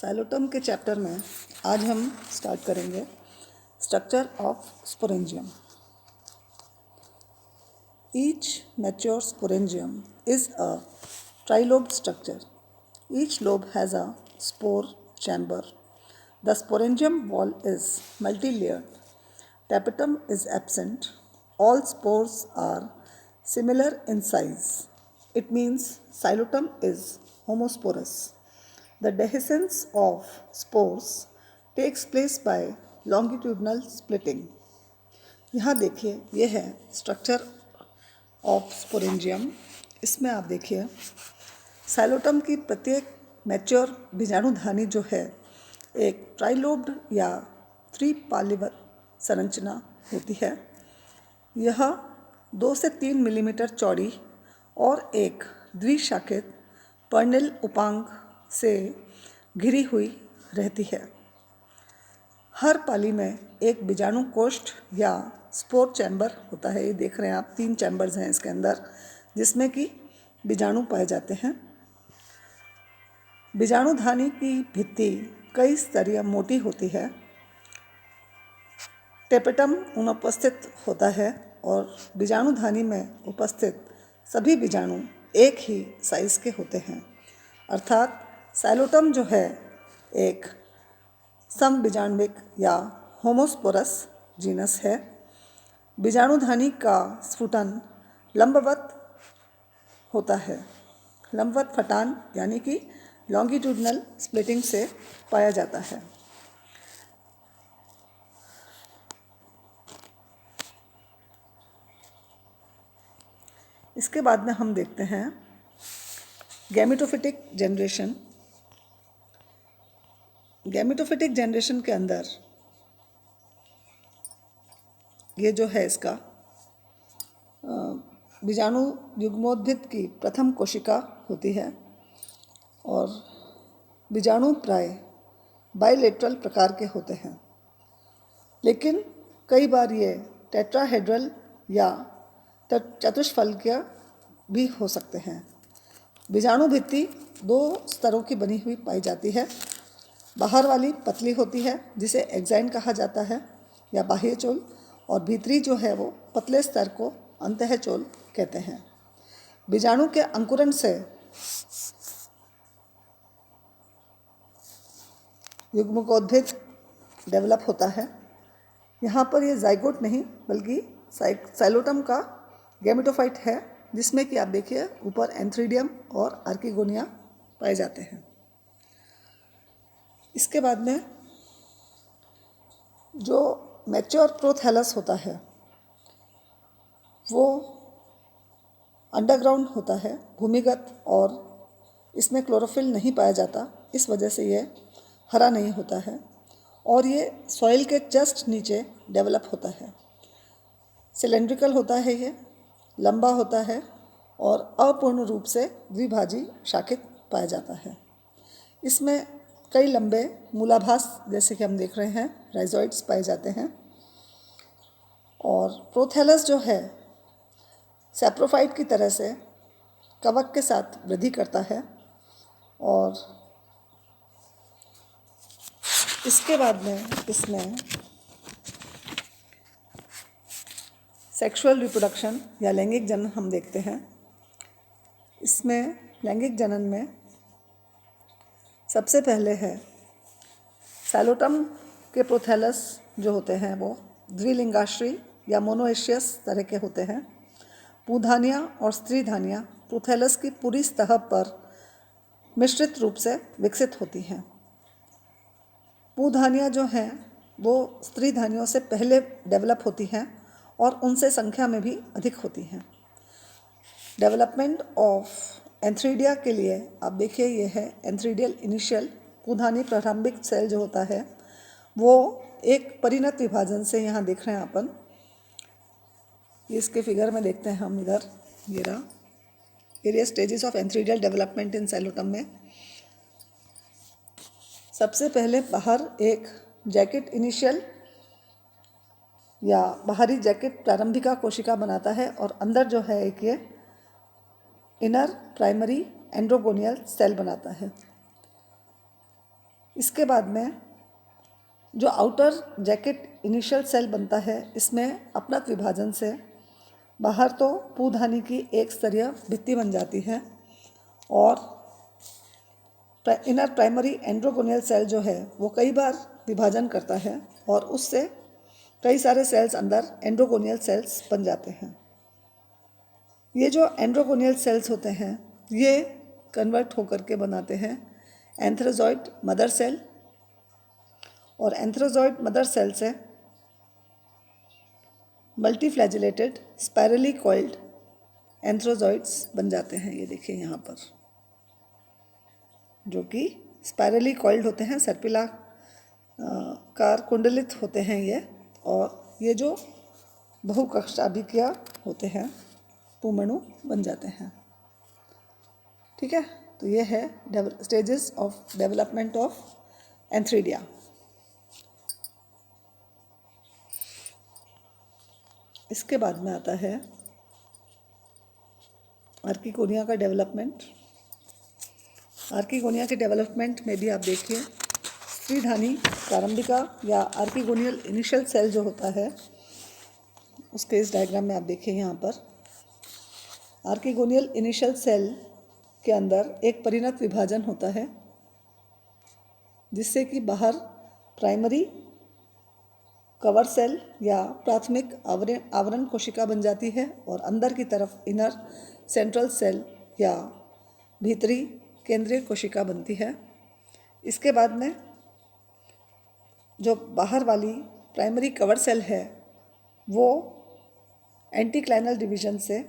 Psilotum के chapter में आज हम स्टार्ट करेंगे structure of sporangium. Each mature sporangium is a trilobed structure. Each lobe has a spore chamber. The sporangium wall is multi-layered. Tapetum is absent. All spores are similar in size. It means xylotum is homosporous. The dehiscence of spores takes place by longitudinal splitting. यहाँ देखिए, ये है structure of sporangium. इसमें आप देखिए Psilotum की प्रत्येक mature बीजाणुधानी जो है एक ट्राइलोब्ड या त्रिपालिवत संरचना होती है। यह 2 से 3 मिलीमीटर चौड़ी और एक द्विशाखित पर्णिल उपांग से घिरी हुई रहती है। हर पाली में एक बीजाणु कोष्ठ या स्पोर चैम्बर होता है। ये देख रहे हैं आप, 3 चैम्बर्स हैं इसके अंदर जिसमें कि बीजाणु पाए जाते हैं। बीजाणुधानी की भित्ति कई स्तरीय मोटी होती है। टेपेटम अनुपस्थित होता है और बीजाणुधानी में उपस्थित सभी बीजाणु एक ही साइज के होते हैं। अर्थात साइलोटम जो है एक समबीजाण्विक या होमोस्पोरस जीनस है। बीजाणुधानी का स्फुटन लंबवत होता है। लंबवत फटान यानी कि लॉन्गिट्यूडनल स्प्लिटिंग से पाया जाता है। इसके बाद में हम देखते हैं गैमेटोफिटिक जनरेशन। गैमेटोफिटिक जनरेशन के अंदर ये जो है इसका बीजाणु युग्मोद्भिद की प्रथम कोशिका होती है और बीजाणु प्राय बाइलेटरल प्रकार के होते हैं, लेकिन कई बार ये टेट्राहेड्रल या चतुष्फलकीय भी हो सकते हैं। बीजाणु भित्ति 2 स्तरों की बनी हुई पाई जाती है। बाहर वाली पतली होती है जिसे एक्साइन कहा जाता है या बाह्य चोल, और भीतरी जो है वो पतले स्तर को अंतःचोल कहते हैं। बीजाणु के अंकुरण से युग्मकोद्भिद डेवलप होता है। यहाँ पर ये जाइगोट नहीं बल्कि साइलोटम का गैमेटोफाइट है, जिसमें कि आप देखिए ऊपर एंथ्रीडियम और आर्किगोनिया पाए जाते हैं। इसके बाद में जो मैच्योर प्रोथैलस होता है वो अंडरग्राउंड होता है, भूमिगत, और इसमें क्लोरोफिल नहीं पाया जाता। इस वजह से ये हरा नहीं होता है और ये सॉइल के जस्ट नीचे डेवलप होता है। सिलेंड्रिकल होता है, ये लंबा होता है और अपूर्ण रूप से द्विभाजी शाखित पाया जाता है। इसमें कई लंबे मूलाभास जैसे कि हम देख रहे हैं राइजोइड्स पाए जाते हैं। और प्रोथैलस जो है सैप्रोफाइट की तरह से कवक के साथ वृद्धि करता है। और इसके बाद में इसमें सेक्सुअल रिप्रोडक्शन या लैंगिक जनन हम देखते हैं। इसमें लैंगिक जनन में सबसे पहले है साइलोटम के प्रोथैलस जो होते हैं वो द्विलिंगाश्री या मोनोएशियस तरह के होते हैं। पुंधानियाँ और स्त्रीधानियाँ प्रोथैलस की पूरी सतह पर मिश्रित रूप से विकसित होती हैं। पुंधानियाँ जो हैं वो स्त्रीधानियों से पहले डेवलप होती हैं और उनसे संख्या में भी अधिक होती हैं। डेवलपमेंट ऑफ एंथ्रीडिया के लिए आप देखिए ये है एंथ्रीडियल इनिशियल। पुंधानी प्रारंभिक सेल जो होता है वो एक परिणत विभाजन से, यहाँ देख रहे हैं अपन, इसके फिगर में देखते हैं हम इधर, ये रहा various stages of antheridial development in Psilotum में। सबसे पहले बाहर एक जैकेट इनिशियल या बाहरी जैकेट प्रारंभिका कोशिका बनाता है और अंदर जो है एक ये इनर प्राइमरी एंड्रोगोनियल सेल बनाता है। इसके बाद में जो आउटर जैकेट इनिशियल सेल बनता है, इसमें अपनत विभाजन से बाहर तो पूधानी की एक स्तरीय भित्ति बन जाती है और इनर प्राइमरी एंड्रोगोनियल सेल जो है वो कई बार विभाजन करता है और उससे कई सारे सेल्स अंदर एंड्रोगोनियल सेल्स बन जाते हैं। ये जो एंड्रोगोनियल सेल्स होते हैं ये कन्वर्ट होकर के बनाते हैं एंथ्रोजॉइड मदर सेल, और एंथ्रोजॉइड मदर सेल से मल्टीफ्लैजिलेटेड स्पाइरली कॉइल्ड एंथ्रोजॉइड्स बन जाते हैं। ये देखिए यहाँ पर जो कि स्पाइरली कॉइल्ड होते हैं, सर्पिला कार कुंडलित होते हैं ये, और ये जो बहुकक्षाभिकीय होते हैं पुमणु बन जाते हैं। ठीक है, तो ये है stages of development of antheridia. इसके बाद में आता है आर्किगोनिया का डेवलपमेंट। आर्किगोनिया के डेवलपमेंट में भी आप देखिए स्त्रीधानी प्रारंभिका या आर्किगोनियल इनिशियल सेल जो होता है उसके इस डायग्राम में आप देखिए यहाँ पर आर्किगोनियल इनिशियल सेल के अंदर एक परिणत विभाजन होता है जिससे कि बाहर प्राइमरी कवर सेल या प्राथमिक आवरण कोशिका बन जाती है और अंदर की तरफ इनर सेंट्रल सेल या भीतरी केंद्रीय कोशिका बनती है। इसके बाद में जो बाहर वाली प्राइमरी कवर सेल है वो एंटीक्लाइनल डिवीजन से,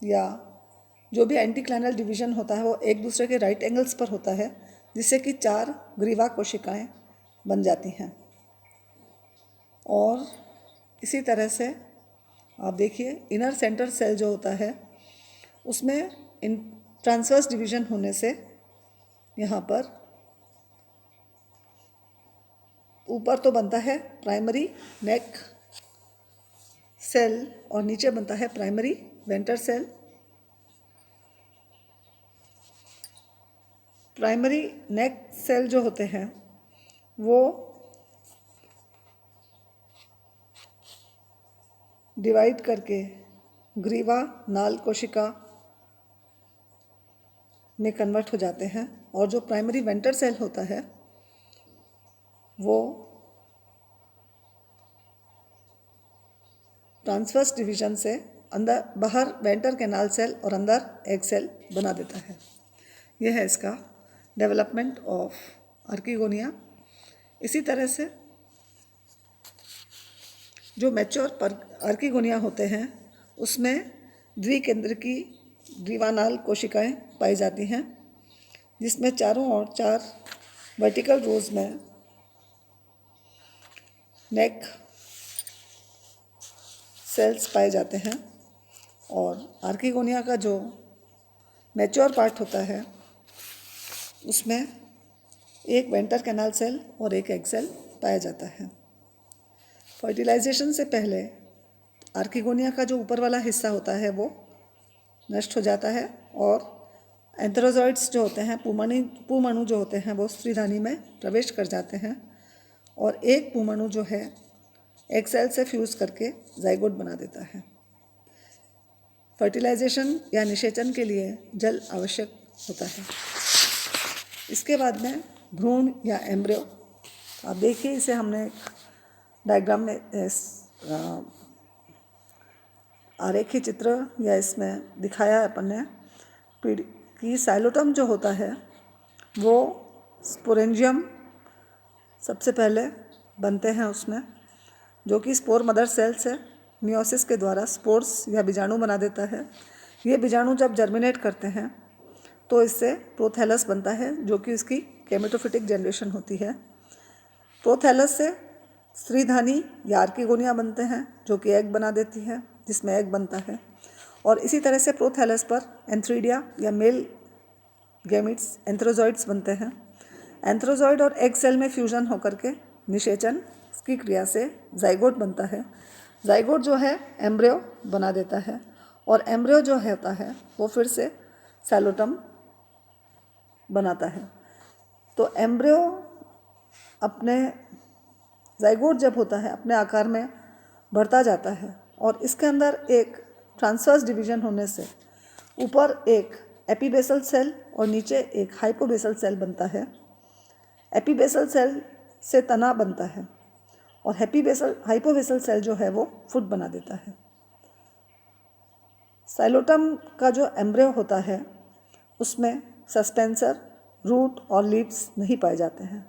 या जो भी एंटीक्लाइनल डिवीजन होता है वो एक दूसरे के राइट एंगल्स पर होता है जिससे कि 4 ग्रीवा कोशिकाएं बन जाती हैं। और इसी तरह से आप देखिए इनर सेंटर सेल जो होता है उसमें इन ट्रांसवर्स डिवीजन होने से यहाँ पर ऊपर तो बनता है प्राइमरी नेक सेल और नीचे बनता है प्राइमरी वेंटर सेल। प्राइमरी नेक सेल जो होते हैं वो डिवाइड करके ग्रीवा नाल कोशिका में कन्वर्ट हो जाते हैं, और जो प्राइमरी वेंटर सेल होता है वो ट्रांसवर्स डिवीजन से अंदर बाहर वेंटर कैनाल सेल और अंदर एग सेल बना देता है। यह है इसका डेवलपमेंट ऑफ आर्किगोनिया। इसी तरह से जो मैच्योर आर्किगोनिया होते हैं उसमें द्विकेंद्रकी ग्रीवानाल कोशिकाएं पाई जाती हैं जिसमें चारों ओर 4 वर्टिकल रोज में नेक सेल्स पाए जाते हैं। और आर्किगोनिया का जो मैच्योर पार्ट होता है उसमें एक वेंटर कैनाल सेल और एक एग सेल पाया जाता है। फर्टिलाइजेशन से पहले आर्किगोनिया का जो ऊपर वाला हिस्सा होता है वो नष्ट हो जाता है और एंथ्रोजॉइड्स जो होते हैं पुमणु जो होते हैं वो स्त्रीधानी में प्रवेश कर जाते हैं और एक पुमणु जो है एग सेल से फ्यूज़ करके जाइगोट बना देता है। फर्टिलाइजेशन या निषेचन के लिए जल आवश्यक होता है। इसके बाद में भ्रूण या एम्ब्रियो, आप देखिए इसे हमने डायग्राम में आरेखी चित्र या इसमें दिखाया है अपन ने कि साइलोटम जो होता है वो स्पोरेंजियम सबसे पहले बनते हैं उसमें, जो कि स्पोर मदर सेल से मियोसिस के द्वारा स्पोर्स या बीजाणु बना देता है। ये बीजाणु जब जर्मिनेट करते हैं तो इससे प्रोथैलस बनता है जो कि इसकी केमेटोफिटिक जनरेशन होती है। प्रोथैलस से स्त्रीधानी या आर्किगोनिया बनते हैं जो कि एग बना देती है जिसमें एग बनता है। और इसी तरह से प्रोथैलस पर एंथ्रीडिया या मेल गैमिट्स एंथ्रोजॉइड्स बनते हैं। एंथ्रोजॉइड और एग सेल में फ्यूजन होकर के निषेचन की क्रिया से जाइगोट बनता है। जाइगोट जो है एम्ब्रियो बना देता है और एम्ब्रियो जो होता है वो फिर से सैलोटम बनाता है। तो एम्ब्रियो अपने जाइगोट जब होता है अपने आकार में बढ़ता जाता है और इसके अंदर एक ट्रांसवर्स डिवीजन होने से ऊपर एक एपीबेसल सेल और नीचे एक हाइपोबेसल सेल बनता है। एपीबेसल सेल से तना बनता है और हाइपोबेसल सेल जो है वो फुट बना देता है। साइलोटम का जो एम्ब्रियो होता है उसमें सस्पेंसर, रूट और लीव्स नहीं पाए जाते हैं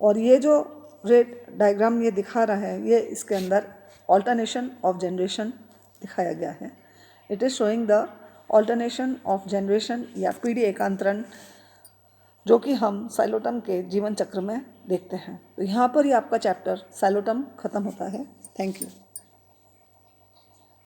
और ये जो रेड डायग्राम ये दिखा रहा है ये इसके अंदर ऑल्टरनेशन ऑफ जनरेशन दिखाया गया है। It is showing the alternation of generation या पीढ़ी एकांतरण जो कि हम साइलोटम के जीवन चक्र में देखते हैं। तो यहाँ पर ही आपका चैप्टर साइलोटम खत्म होता है। Thank you.